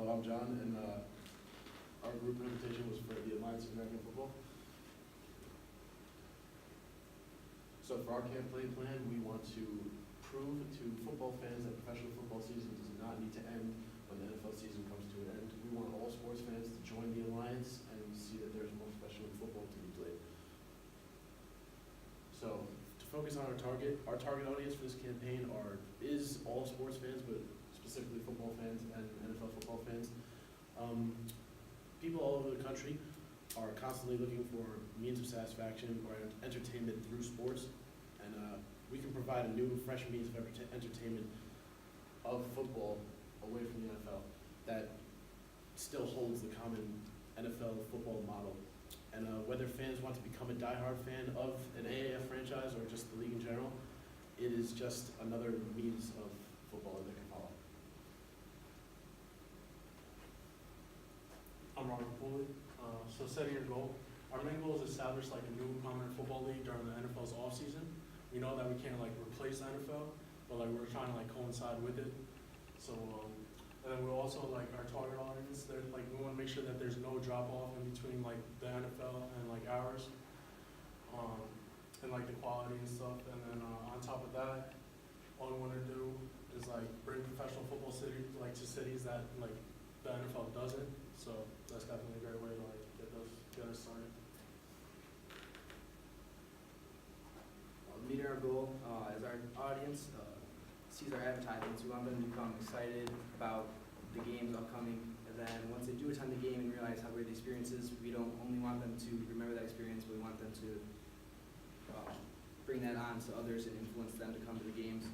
Hello, I'm John, and our group presentation was for the Alliance of American Football. So for our campaign plan, we want to prove to football fans that professional football season does not need to end when the NFL season comes to an end. We want all sports fans to join the Alliance and see that there's more professional football to be played. So to focus on our target audience for this campaign is all sports fans, but specifically football fans and NFL football fans. People all over the country are constantly looking for means of satisfaction or entertainment through sports, and we can provide a new, fresh means of entertainment of football away from the NFL that still holds the common NFL football model. And whether fans want to become a diehard fan of an AAF franchise or just the league in general, it is just another means of football that they can follow. I'm Robert Pooley. So setting your goal, our main goal is to establish like a new prominent football league during the NFL's off season. We know that we can't like replace the NFL, but like we're trying to like coincide with it. So and then we're also like our target audience. There like we want to make sure that there's no drop off in between like the NFL and like ours, and like the quality and stuff. And then on top of that, all we want to do is like bring professional football to cities that like the NFL doesn't. So that's definitely a great way to like get us started. Meeting our goal as our audience sees our advertisements, we want them to become excited about the games upcoming, and then once they do attend the game and realize how great the experience is, we don't only want them to remember that experience, but we want them to bring that on to others and influence them to come to the games.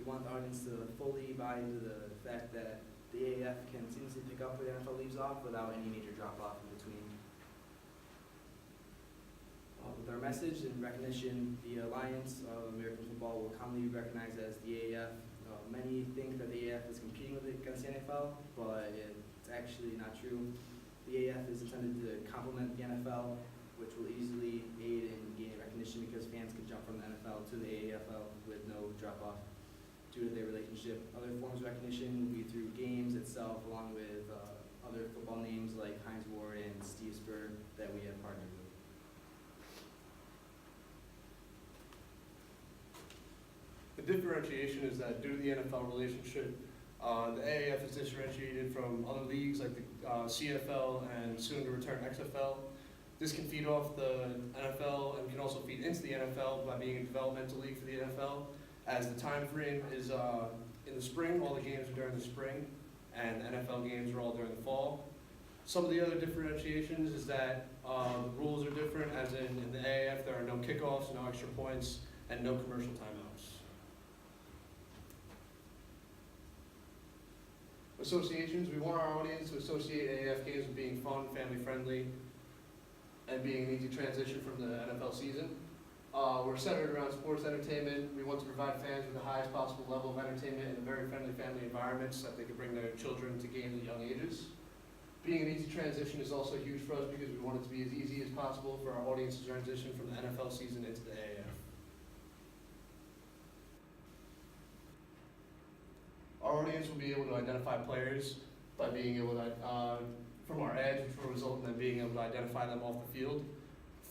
We want the audience to fully buy into the fact that the AAF can seamlessly pick up where the NFL leaves off without any major drop-off in between. With our message and recognition, the Alliance of American Football will commonly be recognized as the AAF. Many think that the AAF is competing against the NFL, but it's actually not true. The AAF is intended to complement the NFL, which will easily aid in gaining recognition because fans can jump from the NFL to the AAFL with no drop-off due to their relationship. Other forms of recognition will be through games itself, along with other football names like Heinz Ward and Steve Spur that we have partnered with. The differentiation is that due to the NFL relationship, the AAF is differentiated from other leagues like the CFL and soon to return XFL. This can feed off the NFL and can also feed into the NFL by being a developmental league for the NFL. As the time frame is in the spring, all the games are during the spring, and NFL games are all during the fall. Some of the other differentiations is that the rules are different, as in the AAF there are no kickoffs, no extra points, and no commercial timeouts. Associations, we want our audience to associate AAF games with being fun, family-friendly, and being an easy transition from the NFL season. We're centered around sports entertainment. We want to provide fans with the highest possible level of entertainment in a very friendly family environment so that they can bring their children to games at young ages. Being an easy transition is also huge for us because we want it to be as easy as possible for our audience to transition from the NFL season into the AAF. Our audience will be able to identify players by being able to, from our ads, which will result in them being able to identify them off the field.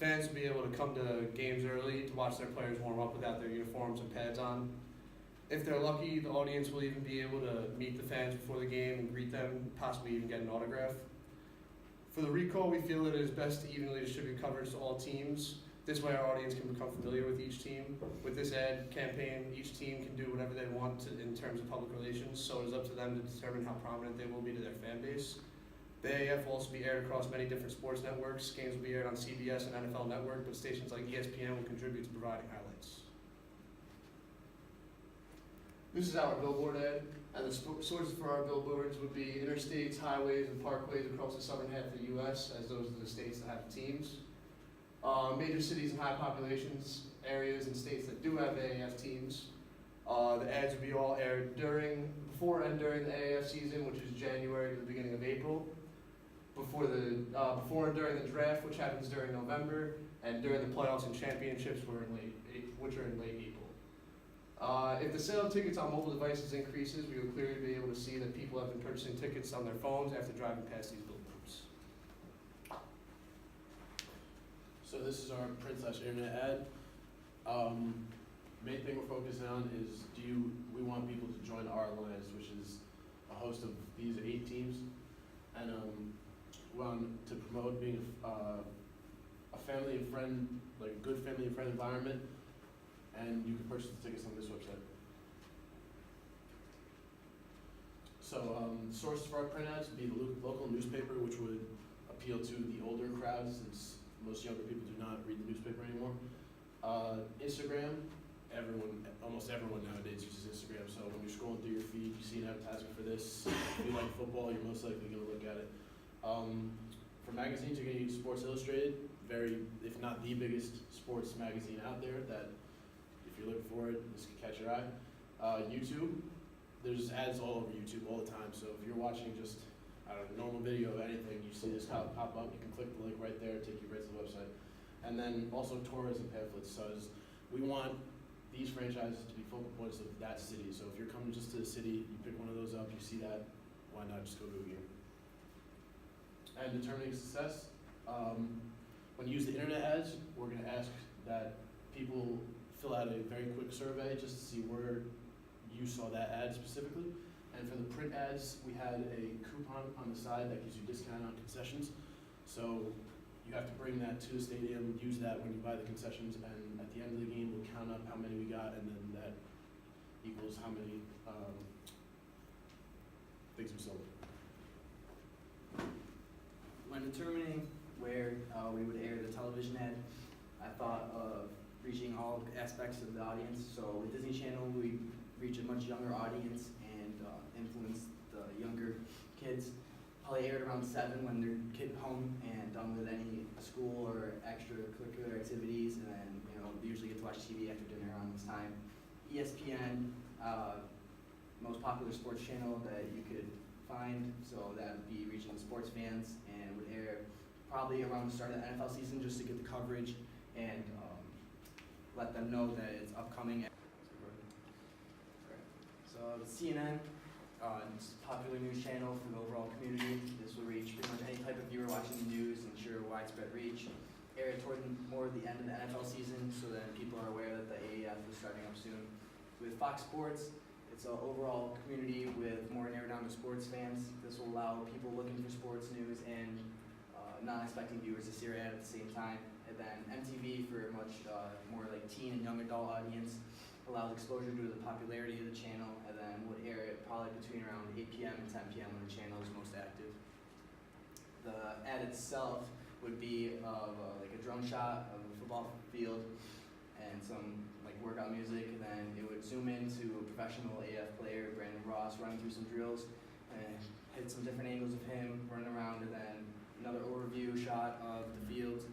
Fans will be able to come to games early to watch their players warm up without their uniforms and pads on. If they're lucky, the audience will even be able to meet the fans before the game and greet them, possibly even get an autograph. For the recall, we feel it is best to evenly distribute coverage to all teams. This way our audience can become familiar with each team. With this ad campaign, each team can do whatever they want in terms of public relations, so it is up to them to determine how prominent they will be to their fan base. The AAF will also be aired across many different sports networks. Games will be aired on CBS and NFL Network, but stations like ESPN will contribute to providing highlights. This is our billboard ad, and the sources for our billboards would be interstates, highways, and parkways across the southern half of the U.S., as those are the states that have teams. Major cities and high populations, areas and states that do have AAF teams. The ads will be all aired before and during the AAF season, which is January to the beginning of April. Before and during the draft, which happens during November, and during the playoffs and championships, which are in late April. If the sale of tickets on mobile devices increases, we will clearly be able to see that people have been purchasing tickets on their phones after driving past these billboards. So this is our print/internet ad. Main thing we're focusing on is we want people to join our alliance, which is a host of these 8 teams, and we want to promote being a family and friend, like a good family and friend environment, and you can purchase the tickets on this website. So sources for our print ads would be the local newspaper, which would appeal to the older crowds, since most younger people do not read the newspaper anymore. Instagram, almost everyone nowadays uses Instagram, so when you're scrolling through your feed, you see an advertisement for this. If you like football, you're most likely going to look at it. For magazines, you're going to use Sports Illustrated, if not the biggest sports magazine out there, that if you're looking for it, this can catch your eye. YouTube, there's ads all over YouTube all the time, so if you're watching just a normal video of anything, you see this pop up, you can click the link right there, take you right to the website. And then also tourism pamphlets, so we want these franchises to be focal points of that city. So if you're coming just to the city, you pick one of those up, you see that, why not just go to a game? And determining success, when you use the internet ads, we're going to ask that people fill out a very quick survey just to see where you saw that ad specifically. And for the print ads, we had a coupon on the side that gives you discount on concessions. So you have to bring that to the stadium, use that when you buy the concessions, and at the end of the game, we'll count up how many we got, and then that equals how many things we sold. When determining where we would air the television ad, I thought of reaching all aspects of the audience. So with Disney Channel, we reach a much younger audience and influence the younger kids. Probably aired around 7 when they're home and done with any school or extracurricular activities, and then they usually get to watch TV after dinner around this time. ESPN, most popular sports channel that you could find, so that would be reaching sports fans and would air probably around the start of the NFL season just to get the coverage and let them know that it's upcoming. So CNN, it's a popular news channel for the overall community. This will reach pretty much any type of viewer watching the news, ensure widespread reach. Air it toward more the end of the NFL season, so that people are aware that the AAF is starting up soon. With Fox Sports, it's an overall community with more narrowed down to sports fans. This will allow people looking for sports news and non-expecting viewers to see our ad at the same time. And then MTV for a much more like teen and young adult audience, allows exposure due to the popularity of the channel, and then would air it probably between around 8 p.m. and 10 p.m. when the channel is most active. The ad itself would be of like a drone shot of a football field and some like workout music, and then it would zoom into a professional AF player, Brandon Ross, running through some drills and hit some different angles of him running around, and then another overview shot of the field.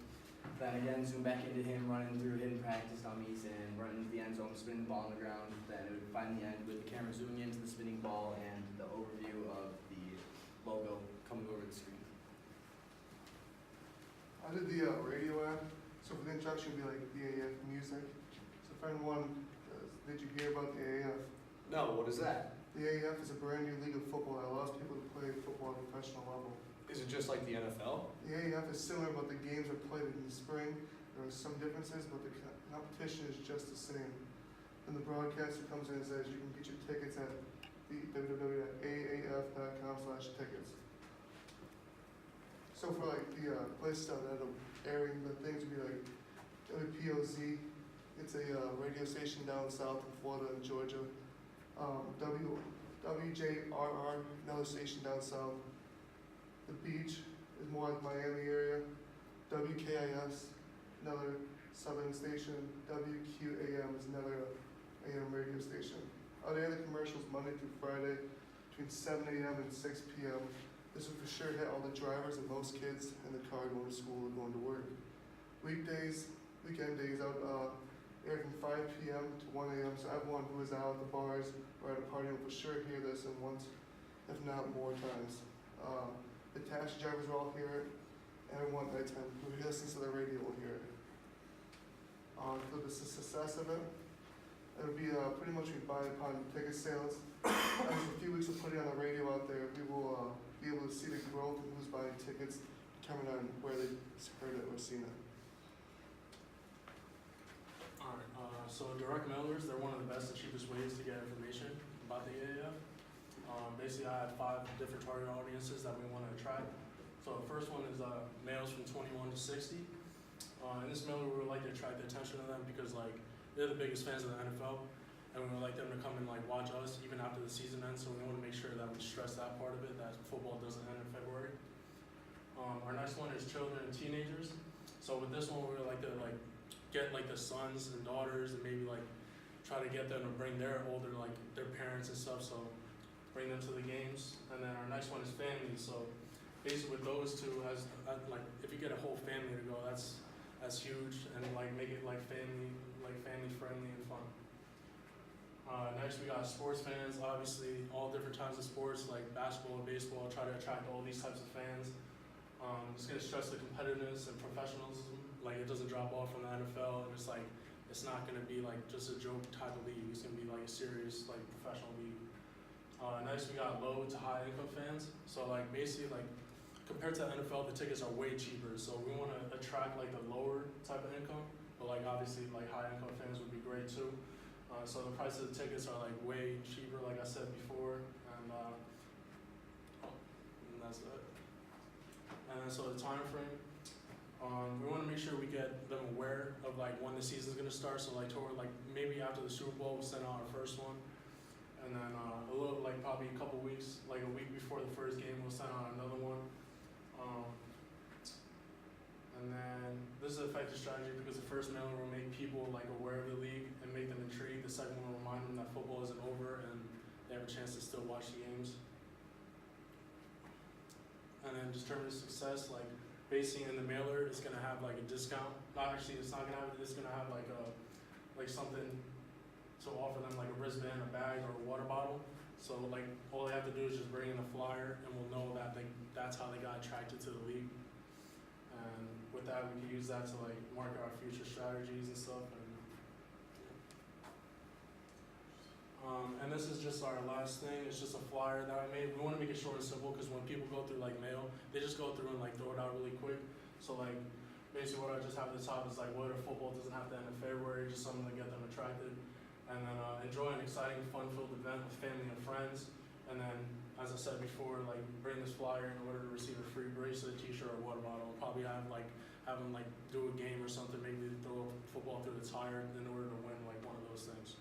Then again, zoom back into him running through hidden practice dummies and running into the end zone, spinning the ball on the ground. Then it would finally end with the camera zooming into the spinning ball and the overview of the logo coming over the screen. I did the radio ad, so for the introduction, it'd be like the AAF music. So if anyone, did you hear about the AAF? No, what is that? The AAF is a brand new league of football that allows people to play football at a professional level. Is it just like the NFL? The AAF is similar, but the games are played in the spring. There are some differences, but the competition is just the same. Then the broadcaster comes in and says you can get your tickets at www.aaf.com/tickets. So for like the places that are airing the things would be like WPOZ, it's a radio station down south in Florida and Georgia. WJRR, another station down south. The Beach is more like Miami area. WKIS, another southern station. WQAM is another AM radio station. They air the commercials Monday through Friday between 7 a.m. and 6 p.m. This will for sure hit all the drivers and most kids in the car going to school or going to work. Weekdays, weekend days, I would air from 5 p.m. to 1 a.m. So everyone who is out at the bars or at a party will for sure hear this and once, if not more times. The taxi drivers will all hear it, and everyone at nighttime who listens to the radio will hear it. For the success of it, It'll be pretty much we buy upon ticket sales. After a few weeks of putting on the radio out there, we will be able to see the growth and who's buying tickets, determine on where they heard it or seen it. Alright, so direct mailers, they're one of the best and cheapest ways to get information about the AAF. Basically, I have 5 different target audiences that we want to attract. So the first one is males from 21 to 60. In this mailer, we would like to attract the attention of them because like they're the biggest fans of the NFL, and we would like them to come and like watch us even after the season ends. So we want to make sure that we stress that part of it, that football doesn't end in February. Our next one is children and teenagers. So with this one, we would like to like get like the sons and daughters and maybe like try to get them to bring their older like their parents and stuff. So bring them to the games. And then our next one is families. So basically with those two, as like if you get a whole family to go, that's huge, and like make it like family friendly and fun. Next we got sports fans. Obviously all different types of sports like basketball and baseball. Try to attract all these types of fans. It's gonna stress the competitiveness and professionalism. Like it doesn't drop off from the NFL, and it's like it's not gonna be like just a joke type of league. It's gonna be like a serious like professional league. Next we got low to high income fans. So like basically like compared to the NFL, the tickets are way cheaper. So we want to attract like the lower type of income, but like obviously like high income fans would be great too. So the price of the tickets are like way cheaper, like I said before, and that's it. And then so the time frame, we want to make sure we get them aware of like when the season's gonna start. So like toward like maybe after the Super Bowl, we'll send out our first one, and then a little like probably a couple weeks, like a week before the first game, we'll send out another one. And then this is an effective strategy because the first mailer will make people like aware of the league and make them intrigued. The second one will remind them that football isn't over and they have a chance to still watch the games. And then determine success, like basing in the mailer is gonna have like a discount. Not actually, it's not gonna have. It's gonna have like something to offer them, like a wristband, a bag, or a water bottle. So like all they have to do is just bring in a flyer, and we'll know that that's how they got attracted to the league. And with that, we can use that to like market our future strategies and stuff. And this is just our last thing. It's just a flyer that I made. We want to make it short and simple because when people go through like mail, they just go through and like throw it out really quick. So like basically what I just have at the top is like what if football doesn't have to end in February, just something to get them attracted. And then enjoy an exciting, fun-filled event with family and friends. And then, as I said before, like bring this flyer in order to receive a free bracelet, t-shirt, or water bottle. Probably have them like do a game or something, maybe throw a football through the tire in order to win like one of those things.